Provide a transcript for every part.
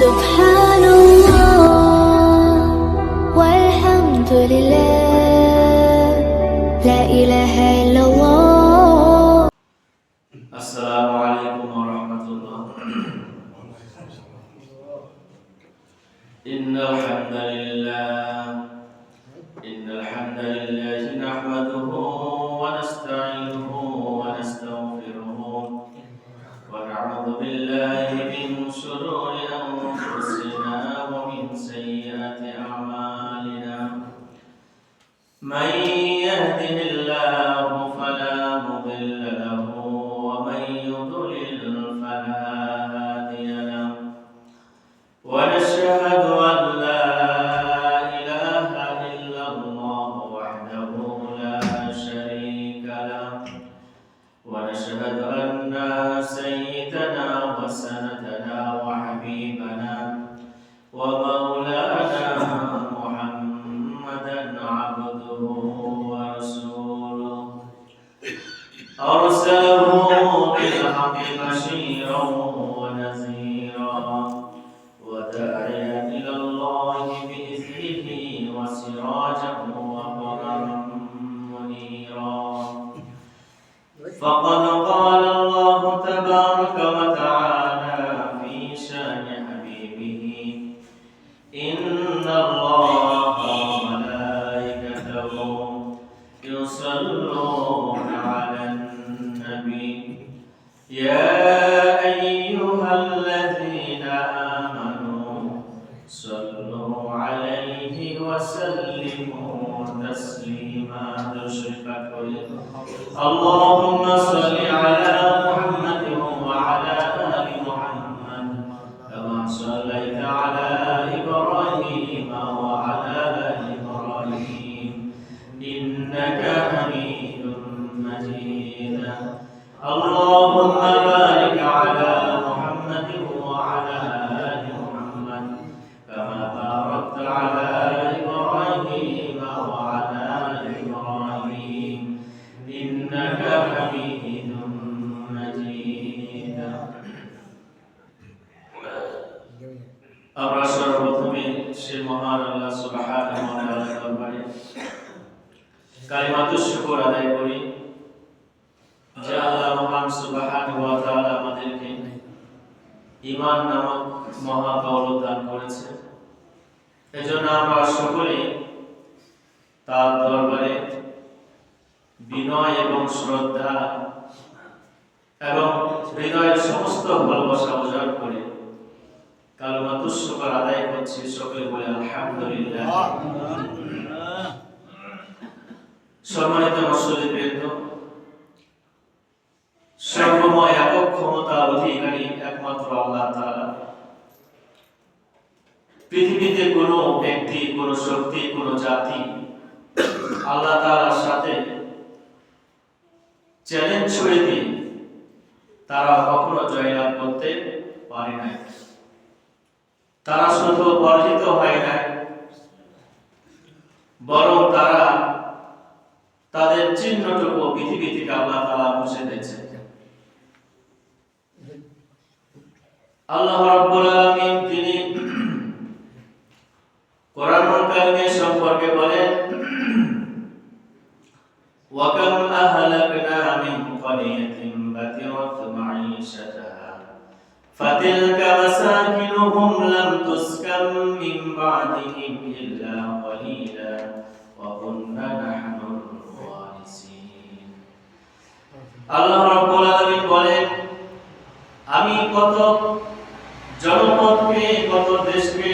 سبحان الله والحمد لله لا إله إلا الله. السلام عليكم ورحمة الله. إن الحمد لله نحمده ونستعينه ونستغفره ونعوذ بالله من شرور أنفسنا ومن سيئات أعمالنا. من يهده الله فلا مضل له ومن يضلل فلا هادي له. ونشهد أن لا إله إلا الله وحده لا شريك له. ونشهد أن سيدنا وسندنا وحبيبنا ومولانا محمدا عبده ورسوله أرسله بالحق بشيرا ونذيرا وداعيا إلى الله بإذنه وسراجا وقمرا منيرا. فقد قال الله تبارك وتعالى في شان حبيبه: إن الله وملائكته يصلون على النبي يا أيها الذين آمنوا صلوا عليه وسلموا تسليما. اللهم صل على محمد وعلى آل محمد كما صليت على إبراهيم وعلى آل إبراهيم إنك حميد مجيد. اللهم بارك على محمد وعلى آل محمد كما باركت على إبراهيم وعلى آل إبراهيم إنك حميد مجيد. আমরা সর্বপ্রথমে সে মহান আল্লাহ সুবহানাহু ওয়া তাআলার দরবারে কালিমাতুশ শুকর আদায় করি যে আল্লাহ মহান সুবহানাহু ওয়া তাআলা আমাদেরকে ঈমান নামক মহা দৌলত দান করেছে। এজন্য আমরা সকলে তার দরবারে বিনয় এবং শ্রদ্ধা এবং হৃদয়ের সমস্ত ভালোবাসা উজাড় করে কালিমাতুশ শুকর আদায় করছি। সকলে বলে আলহামদুলিল্লাহ। সম্মানিত মুসল্লিবৃন্দ, সর্বময় একক ক্ষমতা অধিকারী একমাত্র আল্লাহ তাআলা। পৃথিবীতে কোনো ব্যক্তি, কোনো শক্তি, কোনো জাতি আল্লাহ তাআলার সাথে চ্যালেঞ্জ ছুড়ে দিয়ে তারা কখনো জয়লাভ করতে পারে নাই। তারা শুধু পরাজিত হয় নাই, বরং তারা তাদের চিহ্নটুকু পৃথিবী থেকে আল্লাহ তাআলা মুছে দিয়েছে। আল্লাহ রাব্বুল আলামিন তিনি কোরআনুল কারীমে সম্পর্কে বলেন: ওয়া কাম আহলাকনা মিন ক্বরিয়াতিন বাতিরাত মাঈশাতাহা ফাতিলকা মাসাকিনুহুম লাম তুসকান মিন বা'দিহিম ইল্লা ক্বালিলা ওয়া কুননা নাহনুল ওয়ারিসিন। আল্লাহ রাব্বুল আলামিন বলেন, আমি কত জনপদকে, কত দেশকে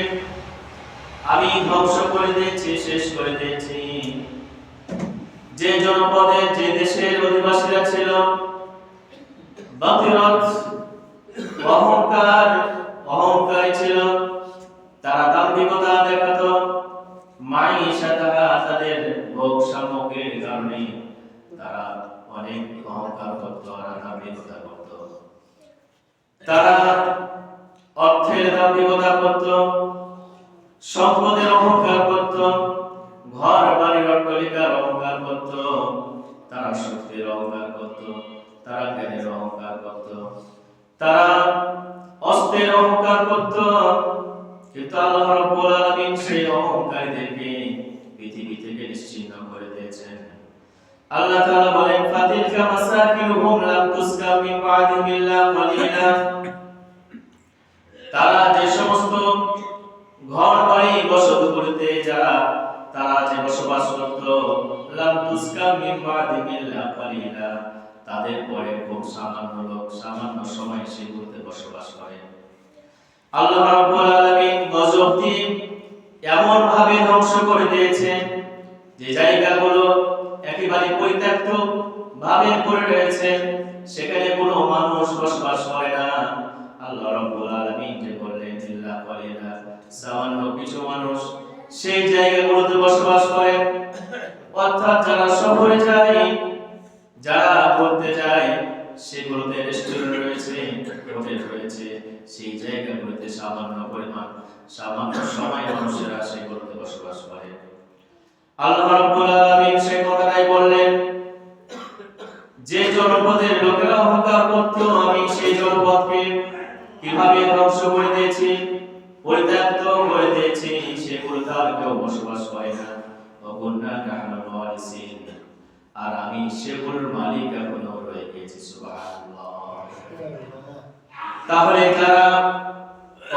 আমি ধ্বংস করে দিয়েছি, শেষ করে দিয়েছি। যে জনপদে, যে দেশের অধিবাসীরা ছিল বাতিরাত, অহংকারী ছিল, তারা দাম্ভিকতা দেখাতো, মাঈশাতাহা তাদের ভোগ সামগ্রীর কারণে তারা অনেক অহংকার করত আর দাম্ভিকতা করত। তারা অর্থের দাম্ভিকতা করত, সম্পদের অহংকার করত, ঘর বাড়ির অট্টালিকার অহংকার করত, তারা শক্তির অহংকার করত, তারা জ্ঞানের অহংকার করত, তারা অস্ত্রের অহংকার করত, কিন্তু আল্লাহ রাব্বুল আলামিন সেই অহংকারীদেরকে পৃথিবী থেকে নিশ্চিহ্ন করে দিয়েছেন। আল্লাহ তাআলা বলেন ফাতিলকা মাসাকিনুহুম লাম তুসকা মিন বাদিহিম ইল্লা কালিলা। তারা যে সমস্ত ঘর বাড়ি বসত করতে যারা তারা যে বসবাস করত লাম তুসকা মিন বাদিহিম ইল্লা কালিলা, তাদের পরে খুব সামান্য লোক সামান্য সময় সেগুলোতে বসবাস করে। আল্লাহ রাব্বুল আলামিন গজব দিয়ে এমন ভাবে ধ্বংস করে দিয়েছেন যে জায়গাগুলো একেবারে পরিত্যক্ত ভাবে পড়ে রয়েছে, সেখানে কোনো মানুষ বসবাস করে না। আল্লাহ রাব্বুল আলামিন যে বললেন ইল্লা কালিলা, সামান্য কিছু মানুষ সেই জায়গাগুলোতে বসবাস করে। অর্থাৎ যারা শহরে যায়, যারা ঘুরতে যায়, সেগুলোতে রেস্টুরেন্ট রয়েছে, হোটেল রয়েছে, সেই জায়গাগুলোতে সামান্য পরিমাণ সামান্য সময় মানুষেরা সেগুলোতে বসবাস করে। আল্লাহ রাব্বুল আলামিন সেই কথাটাই বললেন যে জনপদের লোকেরা অহংকার করত, আমি সেই জনপদকে কিভাবে ধ্বংস করে দিয়েছি, পরিত্যক্ত করে দিয়েছি, সেগুলোতে আর কেউ বসবাস করে না। ওয়াকুন্না নাহনুল ওয়ারিসিন, আর আমি সেগুলোর মালিক এখনো রয়ে গেছি। সুবহানাল্লাহ। তাহলে যারা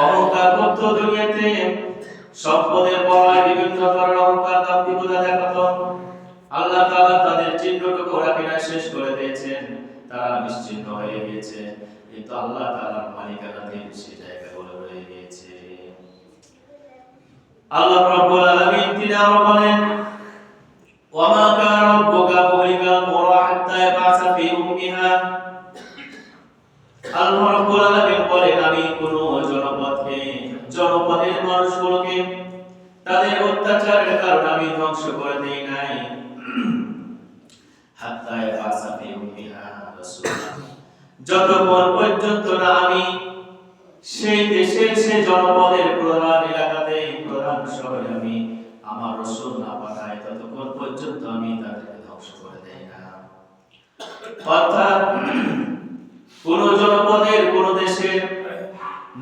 অহংকার করত দুনিয়াতে, সম্পদের পরে বিভিন্ন ধরনের অহংকার দাম্ভিকতা দেখাতো, আল্লাহ তাআলা তাদের চিহ্নটুকু রাখিনা শেষ করে দিয়েছেন, তারা নিশ্চিহ্ন হয়ে গেছে। কিন্তু আল্লাহ তাআলার মালিকানাধীন সেই জায়গাগুলো রয়ে গেছে। আল্লাহ রাব্বুল আলামিন তিনি আরো বলেন ওয়ামা কানা রাব্বুকা মুহলিকাল কুরা হাত্তা ইয়াবআসা ফি উম্মিহা। আল্লাহ রাব্বুল আলামিন বলেন আমি কোন জনপদকে, জনপদের মানুষগুলোকে তাদের অত্যাচারের কারণে আমি ধ্বংস করে দেই নাই। হাত্তা ইয়াবআসা ফি উম্মিহা রাসূলা, যতক্ষণ পর্যন্ত না আমি সেই দেশের সেই জনপদের প্রধান এলাকাতে প্রধান শহরে আমি আমার রাসূল না পাঠাই, ততক্ষণ পর্যন্ত আমি তাদেরকে ধ্বংস করে দেই না। অর্থাৎ কোন জনপদের কোন দেশের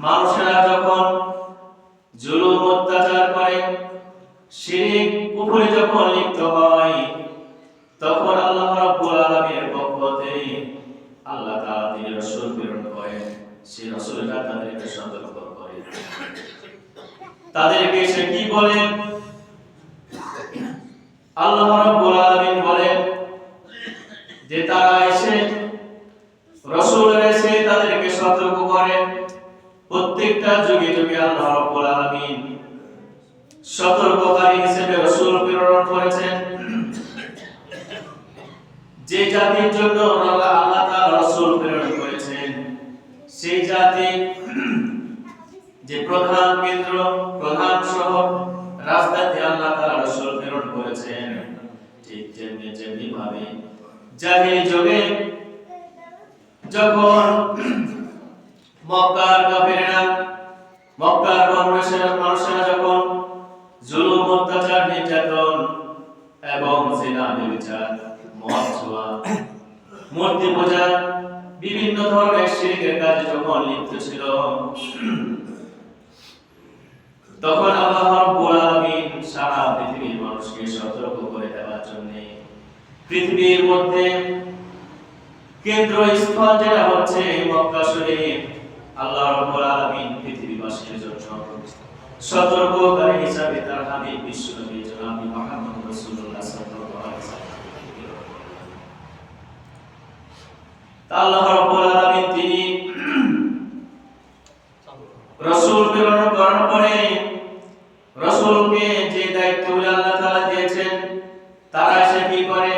মানুষেরা যখন জুলুম অত্যাচার করে, শিরক কুফরে যখন লিপ্ত হয়, তখন আল্লাহ রাব্বুল আলামিনের পক্ষ থেকে আল্লাহ তাআলা তিনি রাসূল প্রেরণ করেন। সেই রাসূলরা তাদেরকে সতর্ক করে। তাদেরকে সে কি বলেন? আল্লাহ রাব্বুল আলামিন বলেন যে তারা এসে রাসূলরা এসে তাদেরকে সতর্ক করেন। প্রত্যেকটা যুগে যুগে আল্লাহ রাব্বুল আলামিন সতর্ককারী হিসেবে রাসূল প্রেরণ করেছেন। যে জাতির জন্য আল্লাহ তাআলা রাসূল প্রেরণ করেছেন, সেই জাতি যে প্রধান কেন্দ্র, প্রধান শহর, রাজধানীতে আল্লাহ তাআলা রাসূল প্রেরণ করেছেন, ঠিক যেমনি ভাবে জাহিলি যুগে যখন মক্কার কাফিররা, মক্কার মানুষেরা যখন জুলুম অত্যাচার নির্যাতন এবং জিনা ব্যভিচার মদ জুয়া মূর্তি পূজা বিভিন্ন ধরনের শিরকের কাজে যখন লিপ্ত ছিল, তখন আল্লাহ রাব্বুল আলামিন সারা পৃথিবীর মানুষকে সতর্ক করে দেওয়ার জন্য পৃথিবীর মধ্যে কেন্দ্রস্থল যেটা হচ্ছে মক্কা শরীফ, আল্লাহ রাব্বুল আলামিন পৃথিবীবাসীর জন্য সতর্ককারী হিসাবে তার হাবিব বিশ্বনবী জনাব মুহাম্মদ রাসূলুল্লাহ সাল্লাল্লাহু আলাইহি ওয়াসাল্লাম আল্লাহ রাব্বুল আলামিন তিনি রাসূল প্রেরণ করার পরে রাসূলকে যে দায়িত্বগুলো আল্লাহ তাআলা দিয়েছেন, তারা এসে কি করে?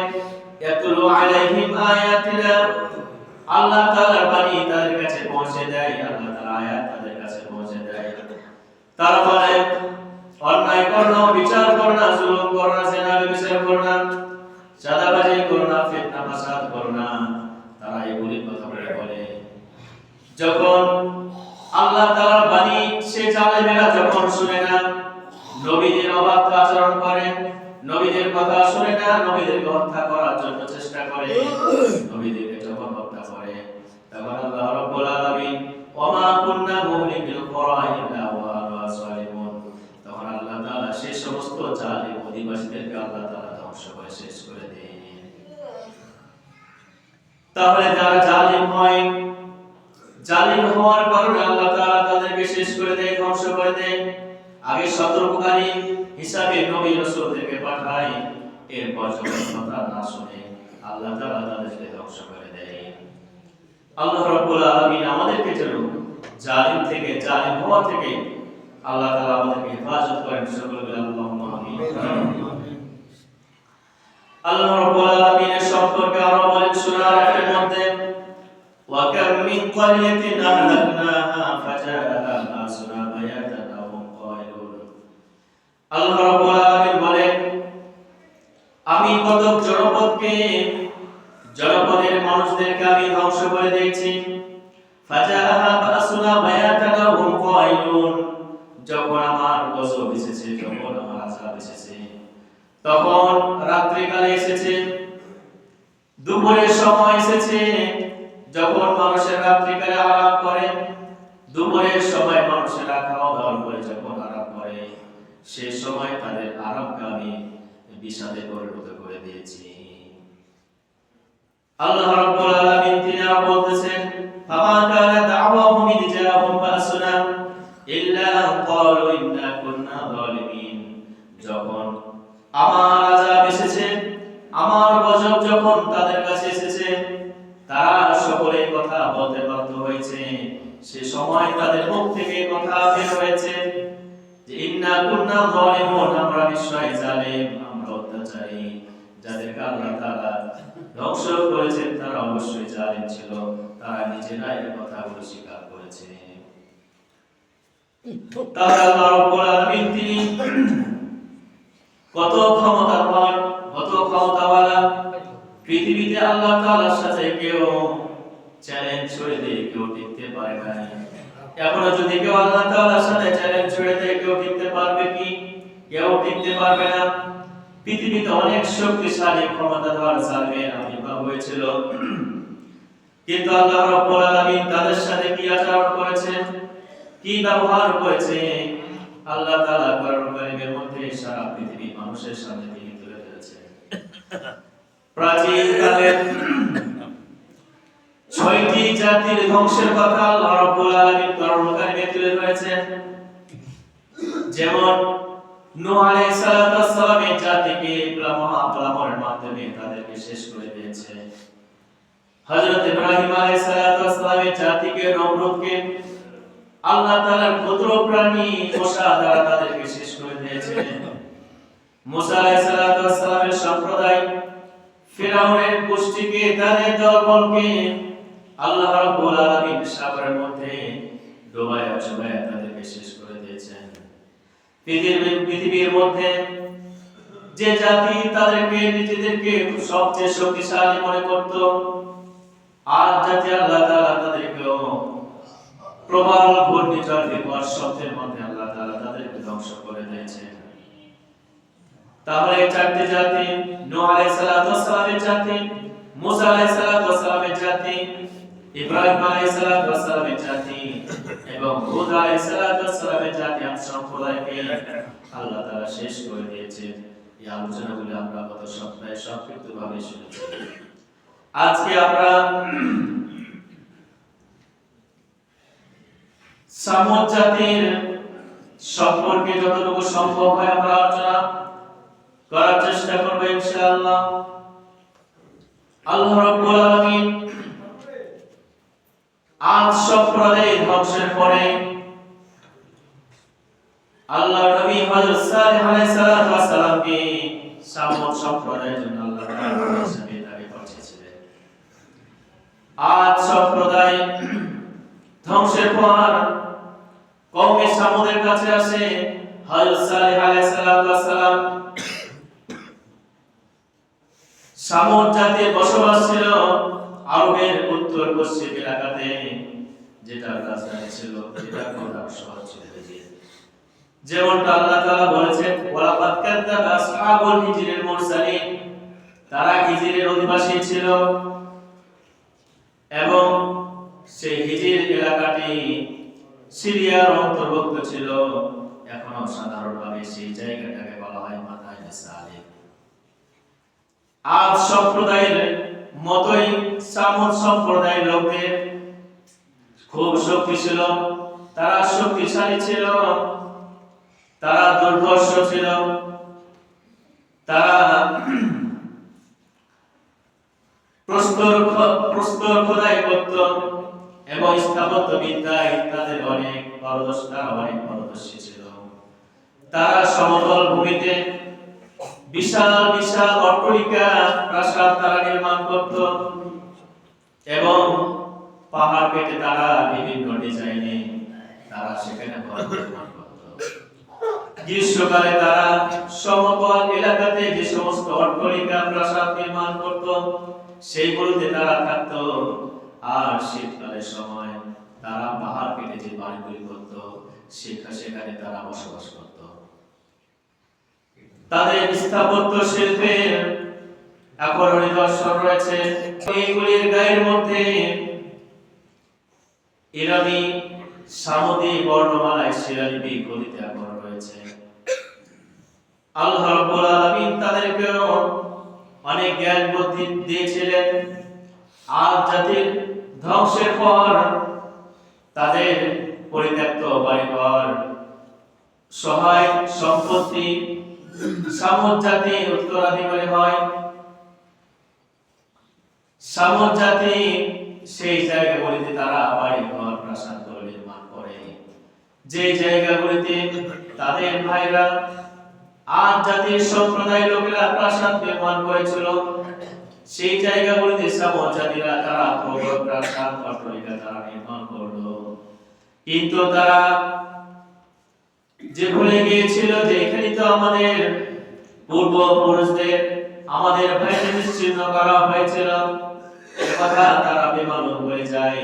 ইয়াতুলু আলাইহিম আয়াতিনা, আল্লাহ তাআলার বাণী তাদের কাছে পৌঁছে দেয়, আল্লাহ তাআলা আয়াত তাদের কাছে পৌঁছে দেয়। তারা বলে অন্যায় করো না, বিচার করো না, জুলুম করো না, জিনা ব্যভিচার করো না, চাঁদাবাজি করো না, ফিতনা ফাসাদ করো না। তারা এগুলি কথা বলে। যখন আল্লাহ তাআলার বাণী সে জালেমেরা যখন শুনে না, নবীদের অবাধ্য আচরণ করে, নবীদের কথা শুনে না, নবীদেরকে হত্যা করার জন্য চেষ্টা করে, নবীদেরকে যখন হত্যা করে, তখন আল্লাহ রাব্বুল আলামিন ওমা কুন্না মুহলিকিল কুরা ইল্লা ওয়া আহলুহা যালিমুন, অধিবাসীদেরকে আল্লাহ তাআলা ধ্বংস করে শেষ করে দেন। তাহলে যারা জালিম হয়, জালিম হওয়ার কারণে আল্লাহ তাআলা তাদেরকে শেষ করে দেয়, ধ্বংস করে দেয়। আগে সতর্ককারী হিসাবে নবী রাসূলদেরকে পাঠায়, এরপর যখন কথা না শুনে আল্লাহ তাআলা তাদেরকে ধ্বংস করে দেয়। আল্লাহ রাব্বুল আলামিন আমাদেরকে যেন জালিম থেকে, জালিম হওয়া থেকে আল্লাহ তাআলা আমাদেরকে হেফাজত করেন। সকলে বলি আল্লাহুম্মা আমিন। আল্লাহ রাব্বুল আলামিনের সম্পর্কে আরো বলেন সূরা আরাফের মধ্যে, ওয়া কাম মিন ক্বরিয়াতিন আহলাকনাহা ফাজাআহা বাসুনা বায়াতান আও হুম কায়িলুন। আল্লাহ রাব্বুল আলামিন বলেন, আমি কত জনপদকে, জনপদের মানুষদেরকে আমি ধ্বংস করে দিয়েছি। ফাজাআহা বাসুনা বায়াতান আও হুম কায়িলুন, যখন আমার গজব এসেছে, যখন আমার আযাব এসেছে, তখন রাত্রিকালে এসেছে, দুপুরের সময় এসেছে। যখন মানুষের রাত্রিকালে আরাম করে, দুপুরের সময় মানুষেরা খাওয়া দাওয়া করে যখন আরাম করে, সে সময় তাদের আরামকে আমি বিষাদে পরিণত করে দিয়েছি। আল্লাহ রাব্বুল আলামিন তিনি আরো বলতেছেন, ফামা কানা দাওয়াহুম ইয জাআহুম বাসুনা ইল্লা আন ক্বালু ইন্না কুন্না যালিমিন। যখন আমার আযাব এসেছে, আমার গজব যখন তাদের কাছে এসেছে, তারা সকলে কথা বলতে বাধ্য হয়েছে। সে সময় তাদের মুখ থেকে কথা বের হয়েছে যে ইন্না কুন্না যালিমুন, আমরা নিশ্চয়ই জালিম, আমরা অত্যাচারী। যাদেরকে আল্লাহ তাআলা ধ্বংস করেছেন তারা অবশ্যই জালিম ছিল, তারা নিজেরাই এই কথাগুলো স্বীকার করেছে। তাহলে আল্লাহ রাব্বুল আলামিন তিনি কত ক্ষমতাবান, কত ক্ষমতাওয়ালা। পৃথিবীতে আল্লাহ তাআলার সাথে কেউ চ্যালেঞ্জ ছুড়ে দিয়ে কেউ টিকতে পারে না। এখনো যদি কেউ আল্লাহ তাআলার সাথে চ্যালেঞ্জ ছুড়ে দিয়ে কেউ টিকতে পারবে কি? কেউ টিকতে পারবে না। পৃথিবীতে অনেক শক্তিশালী ক্ষমতাধর জালিমের আবির্ভাব হয়েছিল, কিন্তু আল্লাহ রাব্বুল আলামিন তাদের সাথে কি আচরণ করেছেন, কি ব্যবহার করেছে, আল্লাহ তাআলা কোরআন কারীমের মধ্যে সারা পৃথিবীর মানুষের সামনে তিনি তুলে ধরেছেন। প্রাচীন কালের ৬টি জাতির ধ্বংসের কথা আল্লাহ রাব্বুল আলামিন কোরআন কারীমে তুলে ধরেছেন। যেমন নূহ আলাইহিস সালাতু ওয়াস সালামের জাতিকে মহাপ্লাবনের মাধ্যমে তাদেরকে শেষ করে দিয়েছে। হযরত ইব্রাহিম আলাইহিস সালাতু ওয়াস সালামের জাতিকে, নমরুদকে আল্লাহ তাআলার ক্ষুদ্র প্রাণী মূসা দ্বারা তাদেরকে শেষ করে দিয়েছেন। মূসা আলাইহিস সালাতু ওয়াস সালামের সম্প্রদায় ফিরআউনের গোষ্ঠীকে, তাদের দলবলকে আল্লাহ রাব্বুল আলামিন সাগরের মধ্যে ডুবায়া চুবায়া তাদেরকে শেষ করে দিয়েছেন। পৃথিবীর মধ্যে যে জাতি তাদেরকে নিজেদেরকে সবচেয়ে শক্তিশালী মনে করত, আর জাতি আল্লাহ তাআলা তাদেরকেও প্রবল ঘূর্ণিঝড় বিপর্যয়ের মধ্যে আল্লাহ তাআলা তাদেরকে ধ্বংস করে দিয়েছেন। তাহলে চারটি জাতি, নূহ আলাইহিস সালাতু ওয়াস সালামের জাতি, মূসা আলাইহিস সালাতু ওয়াস সালামের জাতি, ইব্রাহিম আলাইহিস সালাতু ওয়াস সালামের জাতি এবং হুদ আলাইহিস সালাতু ওয়াস সালামের জাতি সম্প্রদায়কে আল্লাহ তাআলা শেষ করে দিয়েছেন। এই আলোচনাগুলো আমরা গত সপ্তাহে সংক্ষিপ্তভাবে শুনেছি। আজকে আমরা সামুদ জাতির সম্পর্কে যতটুকু সম্ভব হয় আমরা আলোচনা করার চেষ্টা করব ইনশাআল্লাহ। আল্লাহ রাব্বুল আলামিন আদ সম্প্রদায়ের ধ্বংসের পরে আল্লাহ নবী হযরত সালেহ আলাইহিস সালামকে সামুদ সম্প্রদায়ের জন্য আল্লাহ তাআলা হিসেবে তাকে পাঠিয়েছিলেন। আদ সম্প্রদায় ধ্বংসের পর কওমে সামুদের কাছে আসে হযরত সালেহ আলাইহিস সালাম। সামুদ জাতির বসবাস ছিল আরবের উত্তর পশ্চিম এলাকাতে, যেটা রাজধানী ছিল, যেটা প্রধান শহর ছিল হিজর। যেমনটা আল্লাহ তাআলা বলেছেন, ওয়ালাকাদ কাযযাবা আসহাবুল হিজরিল মুরসালিন, তারা হিজরের অধিবাসী ছিল এবং সেই হিজর এলাকাটি সিরিয়ার অন্তর্ভুক্ত ছিল। এখনো সাধারণভাবে সেই জায়গাটাকে বলা হয় মাদাইন সালিক। আদ সম্প্রদায়ের মতোই সামুদ সম্প্রদায়ের লোকদের খুব শক্তি ছিল, তারা শক্তিশালী ছিল, তারা দুর্ধর্ষ ছিল, তারা প্রস্তর খোদাই করত এবং স্থাপত্য বিদ্যায় তাদের অনেক পারদর্শী ছিল। তারা সমতল ভূমিতে বিশাল বিশাল অট্টালিকা প্রাসাদ তারা নির্মাণ করত এবং পাহাড় কেটে তারা বিভিন্ন ডিজাইনে তারা সেখানে ঘর নির্মাণ করত। গ্রীষ্মকালে তারা সমতল এলাকাতে যে সমস্ত অট্টালিকা প্রাসাদ নির্মাণ করত সেইগুলোতে তারা থাকত, আর শীতকালের সময় তারা পাহাড় কেটে যে বাড়িগুলি করত সেখানে তারা বসবাস করত। তাদের স্থাপত্য শিল্পের এখনো নিদর্শন রয়েছে। এইগুলির গায়ের মধ্যে ইরানি সামুদ্রিক বর্ণমালায় শিলালিপি গলিতে এখনো রয়েছে। আল্লাহ রাব্বুল আলামিন তাদেরকে অনেক জ্ঞান বুদ্ধি দিয়েছিলেন। আদ জাতির ধ্বংসের পর তাদের পরিত্যক্ত বাড়িঘর, সহায় সম্পত্তি সামুদ জাতি উত্তরাধিকারী হয়। সামুদ জাতি সেই জায়গাগুলিতে তারা বাড়িঘর প্রাসাদ নির্মাণ করে। যে জায়গাগুলিতে তাদের ভাইরা আদ জাতির সম্প্রদায়ের লোকেরা প্রাসাদ নির্মাণ করেছিল, সেই জায়গাগুলিতে সামুদ জাতিরা তারা প্রবল প্রাসাদ অট্টালিকা তারা নির্মাণ করলো। কিন্তু তারা যে ভুলে গিয়েছিল যে এখানে তো আমাদের পূর্বপুরুষদের আমাদের ভাইদের নিশ্চিহ্ন করা হয়েছিল, কথা তারা বেমালুম হয়ে যায়।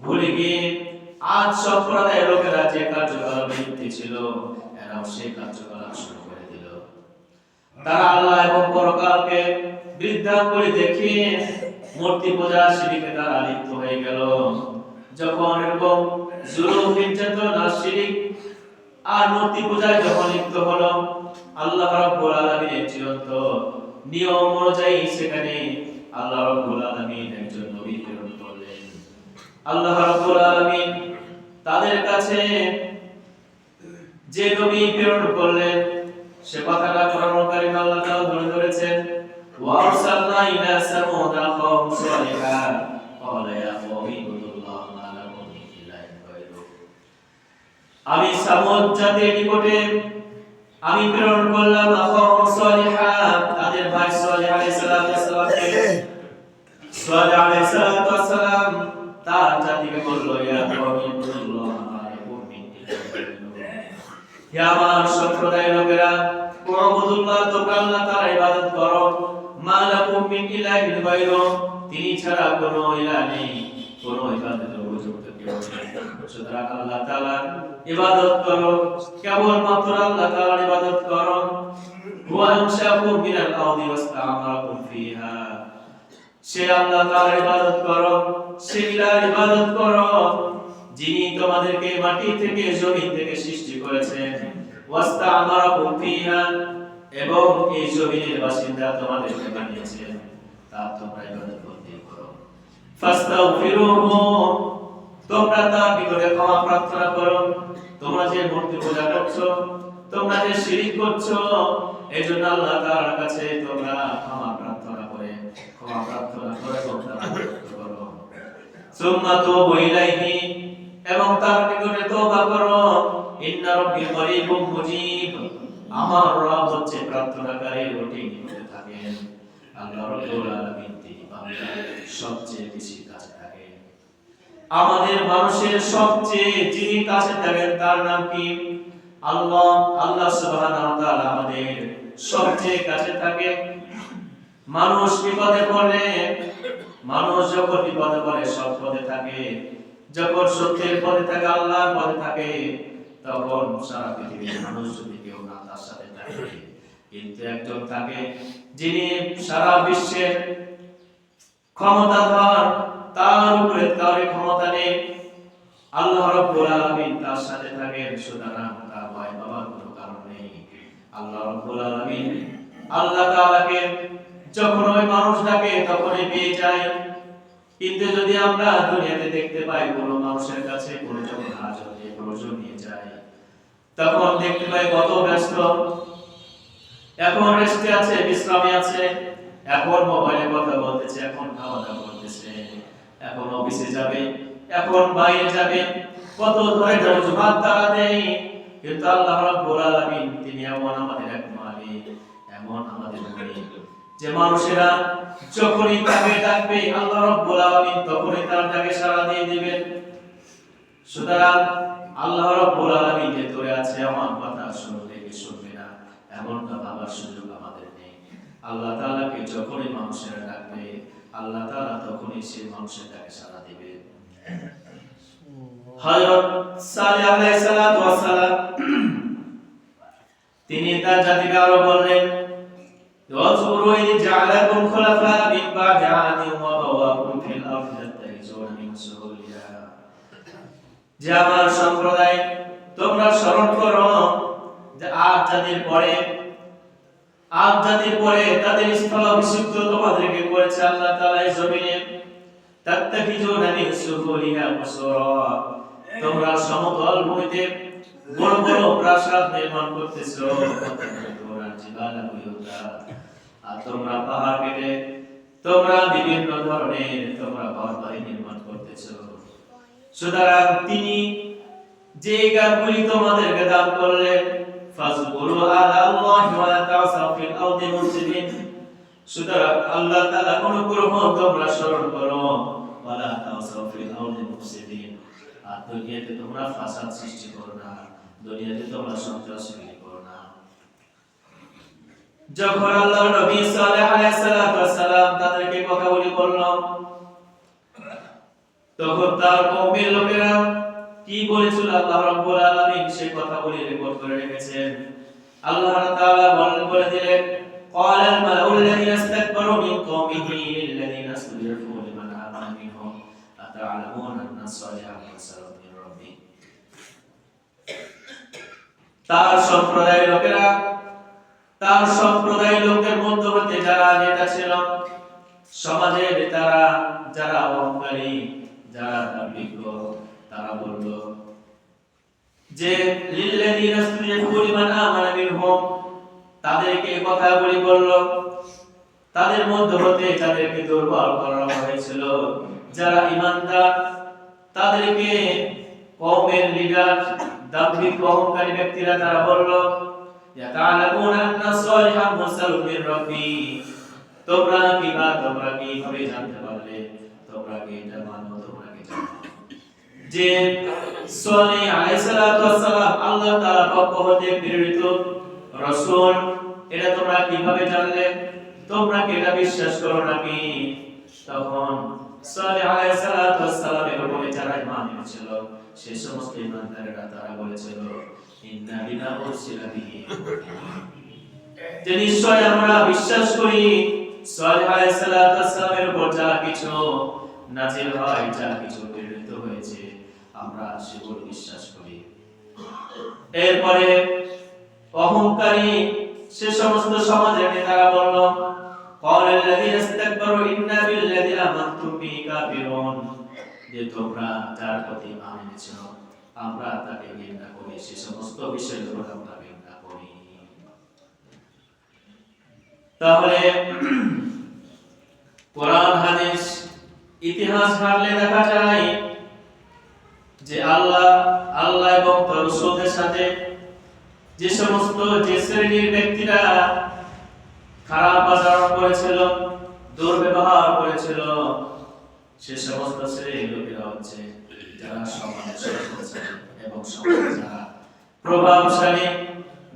ভুলে গিয়ে আজ সম্প্রদায়ের লোকেরা যে কার্যকলাপ লিপ্তি ছিল এরাও সেই কার্যকলাপ শুরু করে দিল। তারা আল্লাহ এবং পরকালকে বৃদ্ধাঙ্গুলি দেখিয়ে মূর্তি পূজা শিরিকে তারা লিপ্ত হয়ে গেল। যখন এরকম জুলুম নির্যাতন আর শিরিক আর মূর্তি পূজায় যখন লিপ্ত হলো, আল্লাহ রাব্বুল আলামিনের চিরন্ত নিয়ম অনুযায়ী সেখানে আল্লাহ রাব্বুল আলামিন একজন নবী প্রেরণ করলেন। আল্লাহ রাব্বুল আলামিন তাদের কাছে যে নবী প্রেরণ করলেন সে কথাটা কোরআনুল কারীমে আল্লাহ তাআলা তুলে ধরেছেন। ওয়া আরসালনা ইলা সামুদা কওম সালিহা ক্বালা ইয়া কওমি ইবুদুল্লাহ মা লাকুম মিন ইলাহিন গায়রুহু। আমি সামুদ জাতির নিকটে আমি প্রেরণ করলাম কওম সালিহা, তাদের ভাই সালেহ আলাইহিস সালামকে। সালেহ আলাইহিস সালাম তার জাতিকে বলল, ইয়া কওমি ইবুদুল্লাহ মা লাকুম মিন ইলাহিন গায়রুহু। হে আমার সম্প্রদায়ের লোকেরা, উবুদুল্লাহ তোমরা আল্লাহ তাআলার ইবাদত করো, মা লাকুম মিন ইলাহিন গায়রুহু, তিনি ছাড়া কোনো ইলাহ নেই, কোনো ইবাদতের উপযুক্ত কেউ নেই। সুতরাং আল্লাহ তাআলার ইবাদত করো, কেবলমাত্র আল্লাহ তাআলার ইবাদত করো। হুয়া আনশাকুম মিনাল আরদি ওয়াস্তা'মারাকুম ফিহা, সে আল্লাহ তাআলার ইবাদত করো, সে ইলাহর ইবাদত করো যিনি তোমাদেরকে মাটি থেকে জমিন থেকে সৃষ্টি করেছেন। ওয়াস্তা'মারাকুম ফিহা, এবং এই জমিনের বাসিন্দা তোমাদেরকে বানিয়েছেন, তার তোমরা ইবাদত করো। ফাস্তাগফিরুহু, তোমরা তার নিকটে ক্ষমা প্রার্থনা করো। তোমরা যে মূর্তি পূজা করছো, তোমরা যে শিরক করছো, এজন্য আল্লাহ তাআলার কাছে তোমরা ক্ষমা প্রার্থনা করো করো। সুম্মা তুবু ইলাইহি, এবং তার নিকটে তওবা করো। ইন্না রাব্বি করিবুম মুজিব, আমার রব হচ্ছে প্রার্থনাকারীর অতি নিকটে থাকেন। আল্লাহ রাব্বুল আলামিন তিনি বান্দার সবচেয়ে বেশি কাছে থাকেন। আমাদের মানুষের সবচেয়ে যিনি কাছে থাকেন তার নাম কি? আল্লাহ। আল্লাহ সুবহানাহু ওয়া তাআলা আমাদের সবচেয়ে কাছে থাকে। মানুষ বিপদে পড়লে, মানুষ যখন বিপদে পড়ে সৎ পথে থাকে, যখন সত্যের পথে থাকে, আল্লাহর পথে থাকে, তখন সারা পৃথিবীর মানুষ যদি কেউ না তার সাথে থাকে, কিন্তু একজন থাকে যিনি সারা বিশ্বের ক্ষমতাধর, তার উপরে কারো ক্ষমতা নেই। আল্লাহ রাব্বুল আলামিন তার সাথে থাকেন, সুতরাং তার ভয় পাওয়ার কোনো কারণ নেই। আল্লাহ রাব্বুল আলামিন আল্লাহ তাআলাকে যখন ওই মানুষ ডাকে তখনই পেয়ে যায়। কিন্তু যদি আমরা দুনিয়াতে দেখতে পাই কোনো মানুষের কাছে কোনো যখন হাজত নিয়ে প্রয়োজন নিয়ে যায়, তখন দেখতে পাই কত ব্যস্ত, এখন রেস্টে আছে, বিশ্রামে আছে, এখন মোবাইলে কথা বলতেছে, এখন খাওয়া দাওয়া করতেছে, এখন অফিসে যাবে, এখন বাইরে যাবে, কত ধরনের অজুহাত তারা দেয়। কিন্তু আল্লাহ রাব্বুল আলামিন তিনি এমন আমাদের এক মালিক, এমন আমাদের মালিক যে মানুষেরা যখনই তাকে ডাকবে আল্লাহ রাব্বুল আলামিন তখনই তার ডাকে সাড়া দিয়ে দিবেন। সুতরাং আল্লাহ রাব্বুল আলামিন যে তোরে আছে আমার কথা শুনলে কি শুনবে না এমনটা ভাবার সুযোগ আমাদের নেই। আল্লাহ তাআলাকে যখনই মানুষেরা ডাকবে আল্লাহ তাআলা তখনই সেই মানুষের ডাকে সাড়া দিবে। হযরত সালেহ আলাইহিস সালাতু ওয়াস সালাম তিনি তার জাতিকে আরো বললেন, ওয়াজকুরু ইয জাআলাকুম খুলাফা মিন বা'দি আদিন ওয়া বাওয়াকুম ফিল আরদি তাতাইজুনা মিন সুহুলিহা। যে আমার সম্প্রদায় তোমরা স্মরণ করো যে আদ জাতির পরে তাদের স্থলাভিষিক্ত তোমাদেরকে করেছে আল্লাহ তাআলা এই জমিনে। তাত্তাখিজুনা মিন সুহুলিহা কুসুরা, তোমরা সমতল ভূমিতে বড় বড় প্রাসাদ নির্মাণ করতেছো। তোমরা জিবালা বুয়ুতা, আর তোমরা পাহাড় কেটে তোমরা বিভিন্ন ধরনের তোমরা ঘরবাড়ি নির্মাণ করতেছো। সুতরাং তিনি যে জ্ঞানগুলি তোমাদেরকে দান করলেন, ফাযকুরু আলাল্লাহি ওয়া লা তা'সাউ ফিল আরদি মুফসিদিন, সুতরাং আল্লাহ তাআলা অনুগ্রহ তোমরা স্মরণ করো, ওয়া লা তা'সাউ ফিল আরদি মুফসিদিন, আর দুনিয়াতে তোমরা ফাসাদ সৃষ্টি করো না, দুনিয়াতে তোমরা সন্ত্রাস সৃষ্টি করো না। যখন আল্লাহর নবী সালেহ আলাইহিস সালাতু ওয়াস সালাম তাদেরকে কথাগুলি বলল, তখন তার কওমের লোকেরা কি বলেছিল আল্লাহ রাব্বুল আলামিন সেই কথাগুলি রেকর্ড করে রেখেছেন। আল্লাহ তাআলা বলে দিলেন, ক্বালাল মালাউল লাযিনা ইসতাকবারু মিন কওমিহি লিল্লাযিনা ইসতাদঈফু লিমান আমানা মিনহুম আতা'লামুনা আন্না সালিহান রাসূলুম মিন রাব্বিহ। তার সম্প্রদায়ের লোকদের মধ্যে হতে যারা নেতা ছিল, সমাজের নেতারা যারা অহংকারী, যারা দাম্ভিক, তারা বলল যে লিল্লাযিনা ইসতাদঈফু লিমান আমানা মিনহুম, তাদেরকে কথাগুলি বলল তাদের মধ্যে হতে যাদেরকে দুর্বল করা হয়েছিল, যারা ঈমানদার, তাদেরকে কওমের লিডার দাম্ভিক অহংকারী ব্যক্তিরা তারা বলল, ইয়াতা'লামুনা আন্না সালিহান মুরসালুম মির রাব্বি, তোমরা কিভাবে জানতে পারলে, তোমরা কি এটা মানো, তোমরা কি জানো যে সালেহ আলাইহিস সালাতু ওয়াস সালাম আল্লাহ তাআলার পক্ষ হতে প্রেরিত রাসূল, এটা তোমরা কিভাবে জানলে, তোমরা কি এটা বিশ্বাস করো নাকি? তখন সালেহ আলাইহিস সালাতু ওয়াস সালামের উপরে যারা ঈমান এনেছিল সেই সমস্ত ঈমানদারেরা তারা বলেছিল, ইন্না বিমা উরসিলা বিহি, যে নিশ্চয় আমরা বিশ্বাস করি সালেহ আলাইহিস সালাতু ওয়াস সালামের উপর যা কিছু নাযিল হয়, যা কিছু প্রেরিত হয়েছে আমরা সেগুলো বিশ্বাস করি। এরপরে অহংকারী সে সমস্ত সমাজের নেতারা বলল, ক্বালাল লাযিনা ইসতাকবারু ইন্না বিল্লাযী আমানতুম বিহি কাফিরুন, যে তোমরা যার প্রতি ঈমান এনেছো আমরা তাকে ঘৃণা করি, সে সমস্ত বিষয়ের উপর আমরা ঘৃণা করি। তাহলে কোরআন হাদিস ইতিহাস ঘাটলে দেখা যায় যে আল্লাহ এবং তার রাসূলের সাথে যে সমস্ত শ্রেণীর ব্যক্তিরা খারাপ আচরণ করেছিল, দুর্ব্যবহার করেছিল, সে সমস্ত শ্রেণীর লোকেরা হচ্ছে যারা সমাজে শক্তিশালী এবং সমাজে যারা প্রভাবশালী,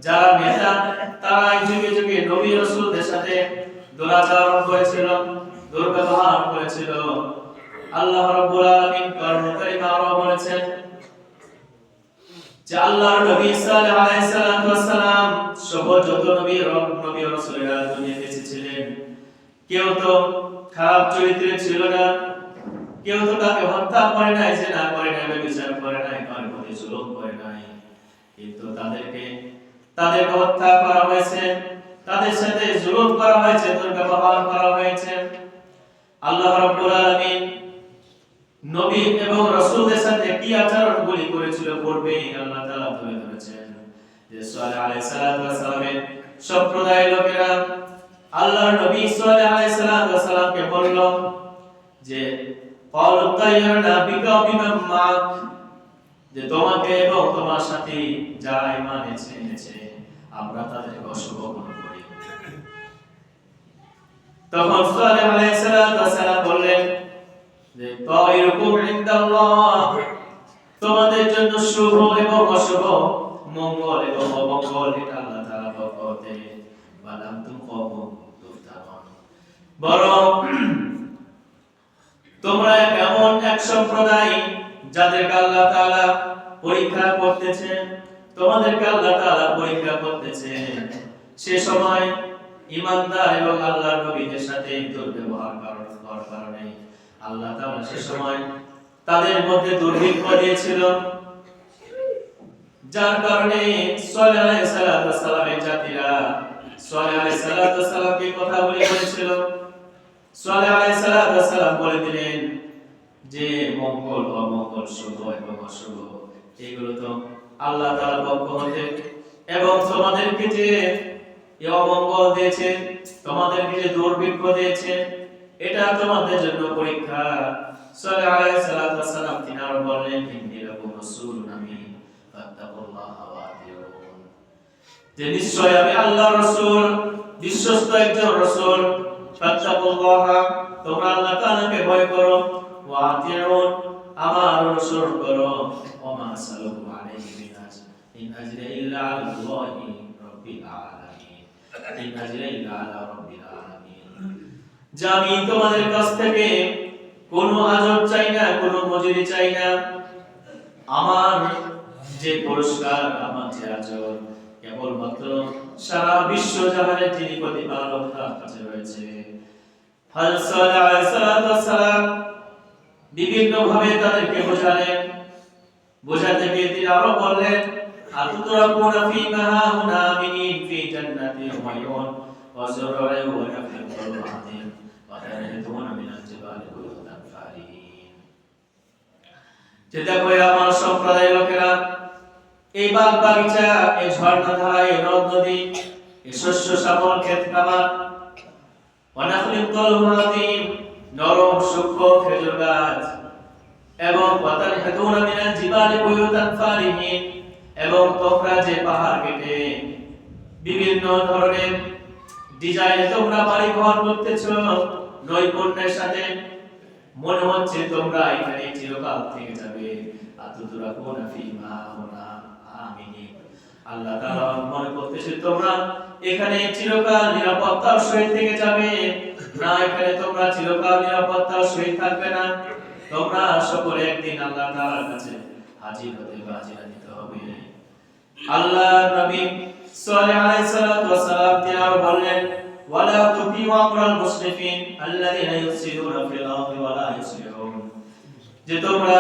যারা নেতা, তারা যুগে যুগে নবী রাসূলদের সাথে দুরাচরণ করেছিল, দুর্ব্যবহার করেছিল। আল্লাহ রাব্বুল আলামিন কোরআনে কারীমে আরো বলেছেন যে আল্লাহর নবী সালেহ আলাইহিস সালাতু ওয়াস সালাম সহ যত নবী রাসূলেরা দুনিয়াতে এসেছিলেন কেউ তো খারাপ চরিত্রের ছিল না, কেউ তো তাকে হত্যা করে নাই, জিনা করে নাই, ব্যভিচার করে নাই, কারোর প্রতি জুলুম করে নাই, কিন্তু তাদেরকে হত্যা করা হয়েছে, তাদের সাথে জুলুম করা হয়েছে, দুর্ব্যবহার করা হয়েছে। আল্লাহ রাব্বুল আলামিন নবী এবং রাসূলদের সাথে কি আচরণগুলি করেছিল পূর্বে আল্লাহ তাআলা তুলে ধরেছেন। যে সালেহ আলাইহিস সালাতু ওয়াস সালামের সম্প্রদায়ের লোকেরা আল্লাহর নবী সালেহ আলাইহিস সালাতু ওয়াস সালামকে বলল যে ক্বালু তাইয়ারনা বিকা ওয়া বিমান মা'ক, যে তোমাকে এবং তোমার সাথে যারা ঈমান এনেছে আমরা তাদেরকে অশুভ মনে করি। তখন সালেহ আলাইহিস সালাতু ওয়াস সালাম বললেন যে তাইরুকুম ইনদাল্লাহ, তোমাদের জন্য শুভ এবং অশুভ, মঙ্গল এবং অমঙ্গল এটা আল্লাহ তাআলার পক্ষ হতে, বালাম তুমকুম তুফতানুন, বরং তোমরা এমন এক সম্প্রদায় যাদেরকে আল্লাহ তাআলা পরীক্ষা করতেছেন, তোমাদেরকে আল্লাহ তাআলা পরীক্ষা করতেছেন। সে সময় ঈমানদার এবং আল্লাহর নবীদের সাথে দুর্ব্যবহার করার কারণে আল্লাহ তাআলা সে সময় তাদের মধ্যে দুর্ভিক্ষ দিয়েছিল, যার কারণে সালেহ আলাইহিস সালামের জাতিরা সালেহ আলাইহিস সালামকে কথা বলেছিল। সালেহ আলাইহিস সালাম বলে দিলেন যে মঙ্গল অমঙ্গল, শুভ এবং অশুভ এগুলো তো আল্লাহ তাআলার পক্ষ হতে, এবং তোমাদেরকে যে অমঙ্গল দিয়েছে, তোমাদেরকে যে দুর্ভিক্ষ দিয়েছে, এটা তোমাদের জন্য পরীক্ষা। সালেহ আলাইহিস সালাম তিনি আরো বললেন ইন্নী লাকুম রাসূলুন আমিন ফাত্তাকুল্লাহা ওয়া আতিউন, যে নিশ্চয় আমি আল্লাহর রাসূল, বিশ্বস্ত একজন রাসূল, ফাত্তাকুল্লাহা তোমরা আল্লাহ তাআলাকে ভয় করো, ওয়া আতিউন আমার অনুসরণ করো, ওয়া মা সালাতু আলাইহি ইন আজরি ইল্লা আলাল্লাহি রাব্বিল আলামিন, ইন আজরি ইল্লা আলা রাব্বিল আলামিন, যে আমি তোমাদের কাছ থেকে কোনো আজর চাই না, কোনো মজুরি চাই না, আমার যে পুরস্কার, আমার যে আজর কেবলমাত্র সারা বিশ্ব জাহানের যিনি প্রতিপালক তার কাছে রয়েছে। হযরত সালেহ আলাইহিস সালাম বিভিন্ন ভাবে তাদেরকে বোঝালেন, বোঝাতে গিয়ে তিনি আরো বললেন আতুতরাকুনা ফি মাহাউনা আমিনিন ফি জান্নাতিন ওয়া ইউন ওয়া যুরু'in ওয়া নাখলিন ওয়া আযীম ওয়া তানহিতুনা মিনাল জিবালি বুয়ুতান ফারিহিন, যে দেখো আমার সম্প্রদায়ের লোকেরা এই বাগ বাগিচা, এই ঝর্ণা ধারা, এই নদ নদী, এই শস্য শ্যামল ক্ষেত খামার, ওয়া নাখলিন ওয়া আযীম নরম সূক্ষ্ম খেজুর গাছ, এবং ওয়া তানহিতুনা মিনাল জিবালি বুয়ুতান ফারিহিন, এবং তোমরা যে পাহাড় কেটে বিভিন্ন ধরনের ডিজাইনে তোমরা বাড়ি ঘর করতেছো নৈপুণ্যের সাথে, মনে হচ্ছে তোমরা এখানে চিরকাল থেকে যাবে। আতুতরাকুনা ফি মাহাউনা আমিনিন, আল্লাহ তাআলা মনে করতেছে তোমরা এখানে চিরকাল নিরাপত্তার সহিত থেকে যাবে না, এখানে তোমরা চিরকাল নিরাপত্তার সহিত থাকবে না, তোমরা সকলে একদিন আল্লাহ তাআলার কাছে হাজির হতে বা হাজিরা দিতে হবে। আল্লাহ নবী সালেহ আলাইহিস সালাম তিনি আরো বললেন ওয়ালা তুতিউ আমরাল মুসলিমিন আল্লাযীনা ইউফসিদুনা ফিল আরদি ওয়া লা ইউসলিহুন, যে তোমরা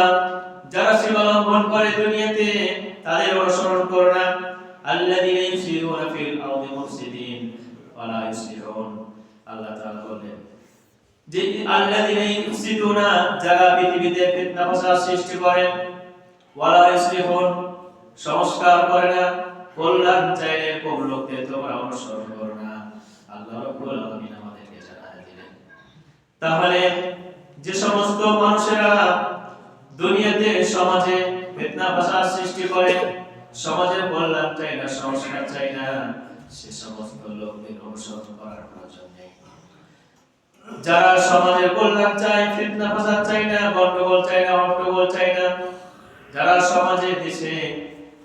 যারা সীমা লঙ্ঘন করে দুনিয়াতে তাদের অনুসরণ করো না। আল্লাযীনা ইউফসিদুনা ফিল আরদি মুফসিদিন ওয়া লা ইউসলিহুন, আল্লাহ তাআলা বলেন যে আল্লাযীনা ইউফসিদুনা যারা পৃথিবীতে ফিতনা ফাসাদ সৃষ্টি করে, ওয়া লা ইউসলিহুন সংস্কার করে না, কল্যাণ চাইলে কোন লোকদের তোমরা অনুসরণ করো না। আল্লাহ রাব্বুল আলামিন আমাদেরকে জানায় দিলেন, তাহলে যে সমস্ত মানুষেরা দুনিয়াতে সমাজে ফিতনা ফাসাদ সৃষ্টি করে, সমাজের কল্যাণ চায় না, সংস্কার চায় না, সে সমস্ত লোকদের অনুসরণ করার প্রয়োজন নেই। যারা সমাজের কল্যাণ চায়, ফিতনা ফাসাদ চায় না, গন্ডগোল চায় না, হট্টগোল চায় না, যারা সমাজে দেশে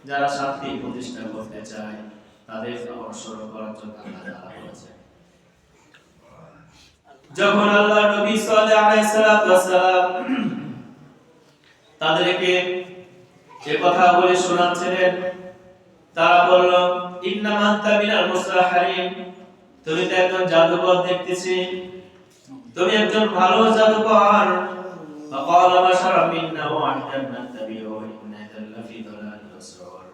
যারা শান্তি প্রতিষ্ঠা করতে চায়, তাদের অনুসরণ করার জন্য আল্লাহ তাআলা বলেছেন। যখন আল্লাহ নবী সাল্লাল্লাহু আলাইহি সাল্লাম তাদেরকে এই কথা বলে শোনাচ্ছিলেন, তারা বলল ইন্নামা আনতা মিনাল মুসাহহারিন, তুমি তো একজন জাদুকর দেখতেছি, তুমি একজন ভালো জাদুকর, فقال بشرا منا واحدا نتبعه إنا إذا لفي ضلال وسعر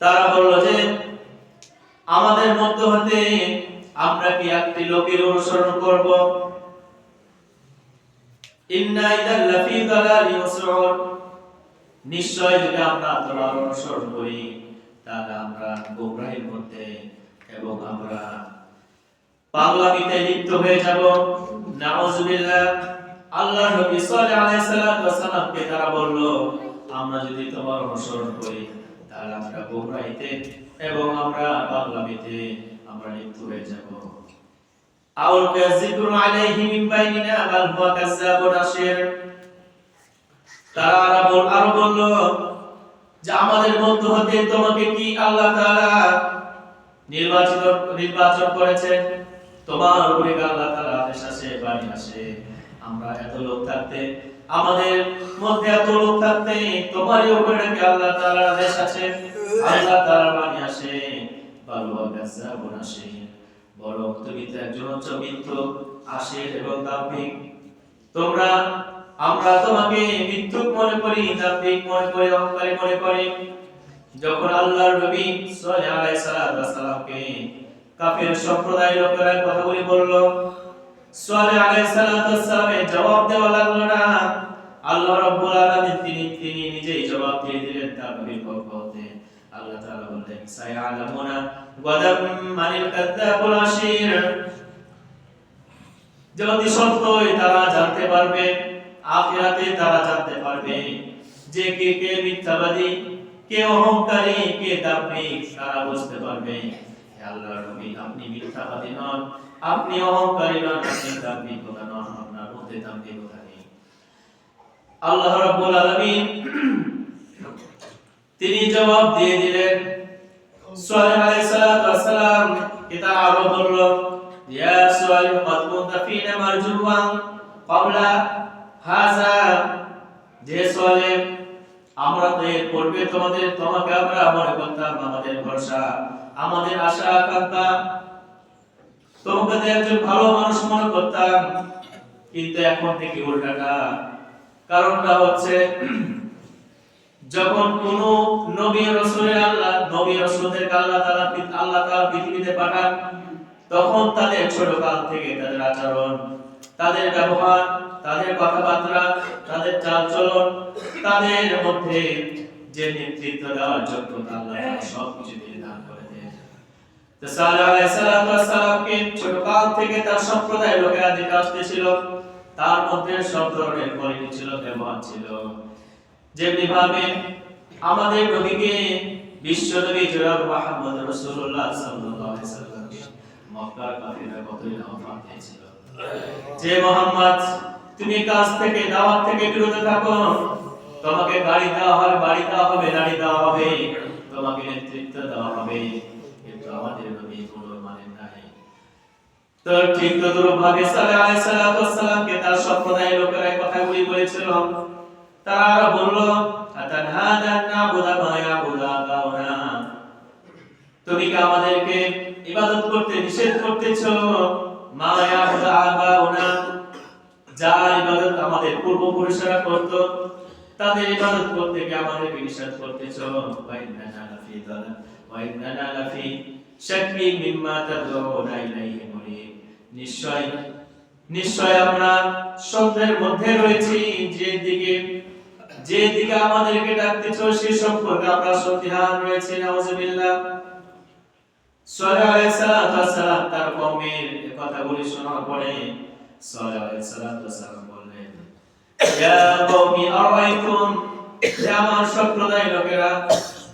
তারা বলল যে আমাদের মধ্য হতে আমরা কি একটি লোকের অনুসরণ করব ইন্না ইযা লাফি দালালি ওয়াসউর নিশ্চয় যদি আমরা আল্লাহর অনুসরণ করি তাহলে আমরা গোমরাহির মধ্যে এবং আমরা পাগলামিতে লিপ্ত হয়ে যাব নাউযুবিল্লাহ আল্লাহর নবী সাল্লাল্লাহু আলাইহি সাল্লামকে তারা বলল আমরা যদি তোমার অনুসরণ করি তাহলে আমরা গোমরাহিতে এবং আমরা পাগলামিতে আমরা লিপ্ত হয়ে যাব আউল কাযিবুন আলাইহি মিন বাইনিনা বাল হুয়া কাযাবুন আশির তারা আরো বলল যে আমাদের মধ্য হতে তোমাকে কি আল্লাহ তাআলা নির্বাচন করেছেন তোমার উপরে আল্লাহ তাআলা আদেশ আসে বাণী আসে আমরা এত লোক থাকতে আমাদের মধ্যে এত লোক থাকতে তোমারই উপরে কি আল্লাহ তাআলার আদেশ আছে আল্লাহ তাআলার বাণী আসে বাল হুয়া কাযাবুন আশির বরং তুমি তো একজন মিথ্যুক আশির এবং দাম্ভিক আমরা তোমাকে মিথ্যুক মনে করি দাম্ভিক মনে করি অহংকারী মনে করি যখন আল্লাহর নবী সাল্লাল্লাহু আলাইহি সাল্লামকে কাফের সম্প্রদায়ের লোকেরা কথাগুলি বলল সাল্লাল্লাহু আলাইহি সাল্লামের জবাব দেওয়া লাগলো না আল্লাহ রাব্বুল আলামিন তিনি নিজেই জবাব দিয়ে দিলেন তার নবীর পক্ষ হতে আল্লাহ তাআলা বললেন সায়ালামুনা গাদাম মানিল কাযাবুল আশির যদি সত্যই তারা জানতে পারবে আখিরাতে তারা জানতে পারবে যে কে মিথ্যাবাদী কে অহংকারী কে দাম্ভিক তারা বুঝতে পারবে হে আল্লাহর নবী আপনি মিথ্যাবাদী নন আপনি অহংকারী নন আপনি দাম্ভিক নন আপনার মধ্যে দাম্ভিকতা নেই আল্লাহ রাব্বুল আলামিন তিনি জবাব দিয়ে দিলেন সাল্লাল্লাহু আলাইহি সাল্লাম এটা আরো বলল ইয়া সালিম قد كنت فينا مرجوا قبل هذا যে সালিম আমরা তো এর পূর্বে তোমাকে আমরা মনে করতাম আমাদের ভরসা আমাদের আশা আকাঙ্ক্ষা তোমাকে একজন ভালো মানুষ মনে করতাম কিন্তু এখন থেকে উল্টাটা কারণটা হচ্ছে যখন কোন নবী রাসূলদের আল্লাহ তাআলা পৃথিবীতে পাঠান তখন তাদের ছোট কাল থেকে তাদের আচরণ তাদের ব্যবহার তাদের কথাবার্তা তাদের চালচলন তাদের মধ্যে যে নেতৃত্ব দেওয়ার যোগ্যতা আল্লাহ সবকিছু দিয়ে দান করে দেন তো সাল্লাল্লাহু আলাইহি সাল্লামকে ছোট কাল থেকে তার সম্প্রদায়ের লোকেরা দেখে আসতেছিল তার মধ্যে সব ধরনের কোয়ালিটি ছিল ব্যবহার ছিল যেমনি ভাবে আমাদের নবীকে বিশ্ব নবী জনাব মুহাম্মদ রাসূলুল্লাহ সাল্লাল্লাহু আলাইহি সাল্লাম মক্কার কাফিররা কতই নাফরমান ছিল যে মুহাম্মদ তুমি কাজ থেকে দাওয়াত থেকে বিরত থাকো তোমাকে গাড়ি দেওয়া হবে বাড়ি দেওয়া হবে গাড়ি দেওয়া হবে তোমাকে নেতৃত্ব দেওয়া হবে কিন্তু আমাদের নবী কোনো মানে নাই তো ঠিক তদ্রূপভাবে সাল্লাল্লাহু আলাইহি সাল্লামকে তার সম্প্রদায়ের লোকেরা কথাগুলি বলেছিল তারা বলল আতানহাদান নাবুদা মা ইয়াবুদু আবাউনা তুমি কি আমাদেরকে ইবাদত করতে নিষেধ করতেছো মা ইয়াবুদু আবাউনা যার ইবাদত আমাদের পূর্বপুরুষরা করত তাদের ইবাদত করতে কি আমাদেরকে নিষেধ করতেছো ওয়া ইন্নানা লাফি দালাল ওয়া ইন্নানা লাফি শাক্কি মিম্মা তাদউনা ইলাইহি মুরিব নিশ্চয় আমরা সন্দেহের মধ্যে রয়েছি যে দিকে আমাদেরকে ডাকতেছো সেই সম্পর্কে আমরা সন্দিহান রয়েছি নাউজুবিল্লাহ সাল্লাল্লাহু আলাইহি সাল্লাম তার কওমের এই কথাগুলি শোনার পরে সাল্লাল্লাহু আলাইহি সাল্লাম বললেন ইয়া কওমি আরাইতুম হে আমার সম্প্রদায়ের লোকেরা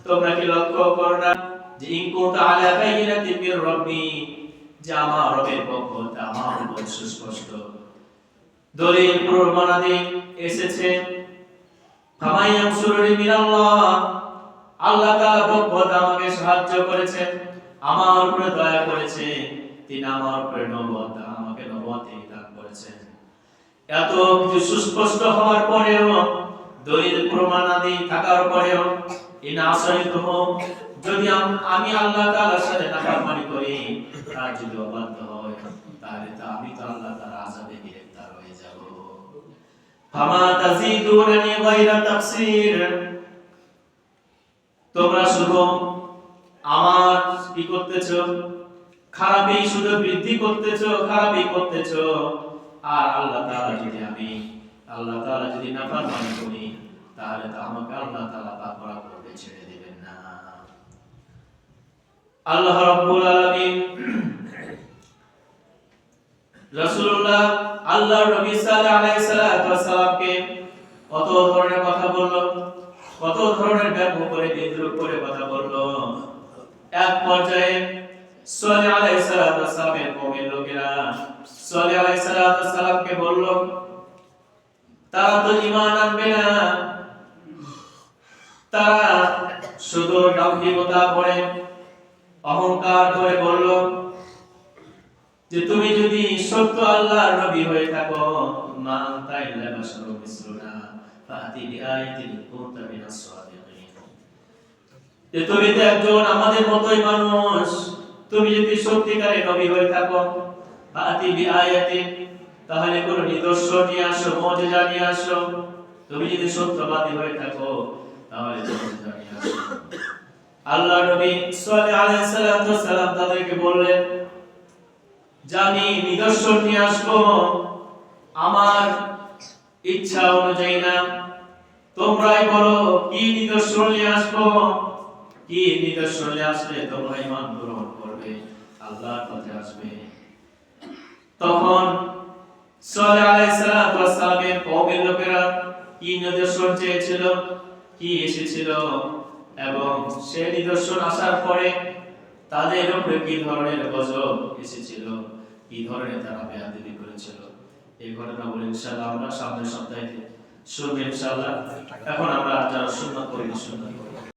তোমরা কি লক্ষ্য করো না যে ইন কুনতা আলা বাইনাতিন মির রাব্বি যে আমার রবের পক্ষ হতে আমার উপর সুস্পষ্ট দলিল প্রমাণাদি এসেছে ফামায়ানসুরুনি মিনাল্লাহ আল্লাহ তাআলা পক্ষ হতে আমাকে সাহায্য করেছেন আমার উপরে দয়া করেছে তিনি আমার উপরে আমাকে নবুয়ত দান করেছেন এত কিছু সুস্পষ্ট হওয়ার পরেও দলিল প্রমাণাদি থাকার পরেও ইন আসাইতুম যদি আমি আল্লাহ তাআলার সাথে নাফরমানি করি আর যদি অবাধ্য হয় তাহলে আমি তো আল্লাহ তাআলার আযাবে গ্রেফতার হয়ে যাব ফামা তাজিদুনানি গায়রা তাকসির, তোমরা শুধু আমার কি করতেছো, খারাপই শুধু বৃদ্ধি করতেছো, খারাপই করতেছো। আর আল্লাহ তাআলা যদি নাফরমানি করি, তাহলে তো আমাকে আল্লাহ তাআলা পাকড়া করবে, ছেড়ে দিবেন না। আল্লাহ রাব্বুল আলামিন রাসূলুল্লাহ আল্লাহর নবী সাল্লাল্লাহু আলাইহি সাল্লামকে কত ধরনের কথা বলল, কত ধরনের ব্যঙ্গ করে বিদ্রুপ করে কথা বলল। এক পর্যায়ে সাল্লাল্লাহু আলাইহি সাল্লামের কওমের লোকেরা সাল্লাল্লাহু আলাইহি সাল্লামকে বলল, তারা তো ঈমান আনবে না, তারা শুধু ডাউহিকতা করে অহংকার করে বলল যে তুমি যদি সত্য আল্লাহর নবী হয়ে থাকো, মা আনতা ইল্লা বাশারুম মিসলুনা ফাতি বিআয়াতিন কুনতা মিনাস সাদিকিন, যে তুমি তো একজন আমাদের মতোই মানুষ, তুমি যদি সত্যিকারের নবী হয়ে থাকো, ফাতি বিআয়াতিন, তাহলে কোন নিদর্শন নিয়ে আসো, মুজিজা নিয়ে আসো। তুমি যদি সত্যবাদী হয়ে থাকো, তাহলে মুজিজা নিয়ে আসো। আল্লাহ নবী সাল্লাল্লাহু আলাইহি সাল্লাম তাদেরকে বললেন, জানি নিদর্শন নিয়ে আসবো, আমার ইচ্ছা অনুযায়ী না, তোমরাই বলো কি নিদর্শন নিয়ে আসবো, কি নিদর্শন নিয়ে আসলে তোমরা ঈমান গ্রহণ করবে, আল্লাহর পথে আসবে। তখন সাল্লাল্লাহু আলাইহি সাল্লামের কওমের লোকেরা কি নিদর্শন চেয়েছিল, কি এসেছিল, এবং সেই নিদর্শন আসার পরে তাদের উপরে কি ধরনের গজব এসেছিল, কি ধরনের তারা বেয়াদবি করেছিল, এই ঘটনাগুলো ইনশাআল্লাহ আমরা সামনের সপ্তাহে শুনবো ইনশাআল্লাহ। এখন আমরা যারা সুন্নাত পরিবেশন করি